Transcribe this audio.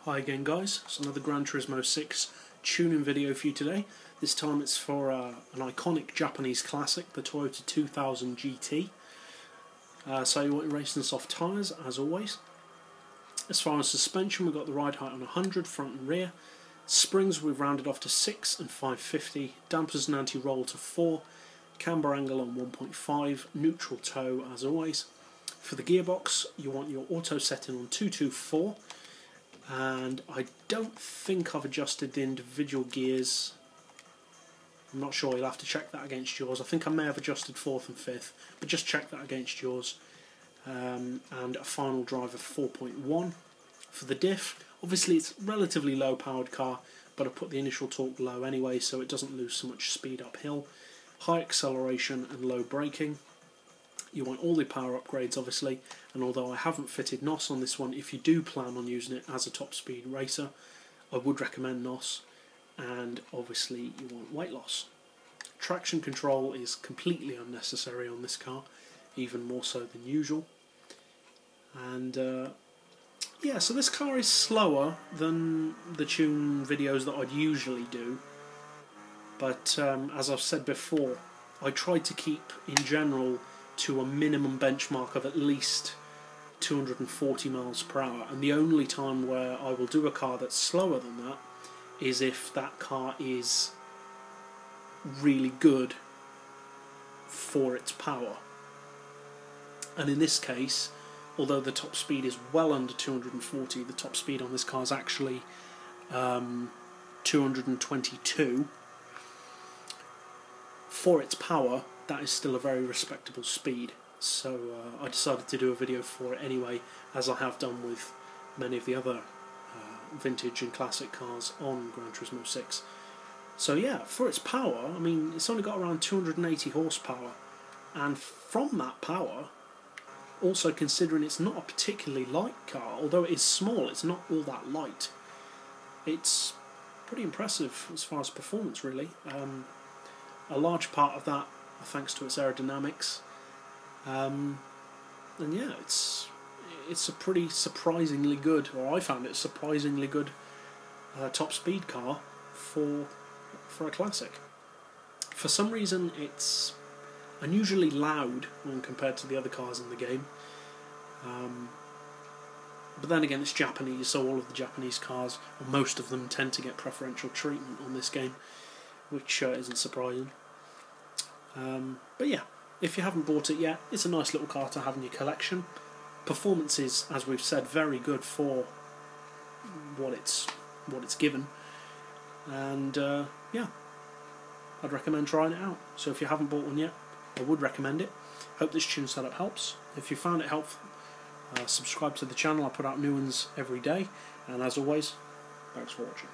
Hi again guys, it's another GranTurismo 6 tuning video for you today. This time it's for an iconic Japanese classic, the Toyota 2000 GT. So you want your racing soft tyres as always. As far as suspension, we've got the ride height on 100 front and rear. Springs we've rounded off to 6 and 550, dampers and anti-roll to 4, camber angle on 1.5, neutral toe as always. For the gearbox you want your auto setting on 224. And I don't think I've adjusted the individual gears. I'm not sure, you'll have to check that against yours. I think I may have adjusted 4th and 5th, but just check that against yours. And a final drive of 4.1. For the diff, obviously it's a relatively low powered car, but I put the initial torque low anyway so it doesn't lose so much speed uphill. High acceleration and low braking. You want all the power upgrades obviously, and although I haven't fitted NOS on this one, if you do plan on using it as a top speed racer, I would recommend NOS. And obviously you want weight loss. Traction control is completely unnecessary on this car, even more so than usual. And yeah, so this car is slower than the tune videos that I'd usually do, but as I've said before, I try to keep in general to a minimum benchmark of at least 240 miles per hour, and the only time where I will do a car that's slower than that is if that car is really good for its power. And in this case, although the top speed is well under 240, the top speed on this car is actually 222. For its power, that is still a very respectable speed, so I decided to do a video for it anyway, as I have done with many of the other vintage and classic cars on GranTurismo 6. So yeah, for its power, I mean, it's only got around 280 horsepower, and from that power, also considering it's not a particularly light car, although it is small, it's not all that light. It's pretty impressive as far as performance really. A large part of that thanks to its aerodynamics, and yeah, it's a pretty surprisingly good, or I found it a surprisingly good top speed car for a classic. For some reason it's unusually loud when compared to the other cars in the game, but then again it's Japanese, so all of the Japanese cars, or most of them, tend to get preferential treatment on this game, which isn't surprising. But yeah, if you haven't bought it yet, it's a nice little car to have in your collection. Performance is, as we've said, very good for what it's given, and yeah, I'd recommend trying it out. So if you haven't bought one yet, I would recommend it. Hope this tune setup helps. If you found it helpful, subscribe to the channel. I put out new ones every day, and as always, thanks for watching.